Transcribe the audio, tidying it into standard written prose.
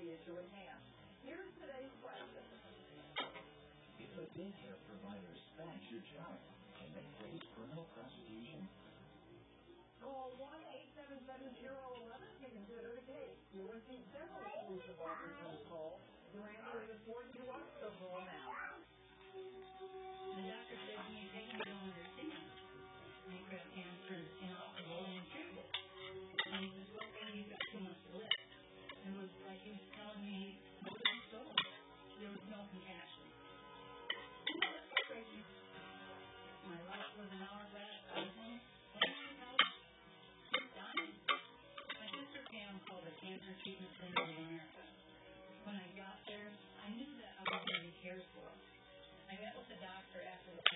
the issue at hand. Here's today's question. If a daycare provider spanks your child, can they face criminal prosecution? Call 1-877-011 to consider the case. You'll receive several exclusive offers on the call. Your answer is important to us, so call now. The doctor said when you take it, you don't understand. Pancreatic cancer is inoperable and incurable. And he says, well, then you've got 2 months to live. It was like he was telling me, what was he told? There was no compassion. That's crazy. My life was an hour back. I was home. Dying. My sister Pam called the Cancer Treatment Center of America. When I got there, I knew that I was going to be cared for. I met with the doctor after the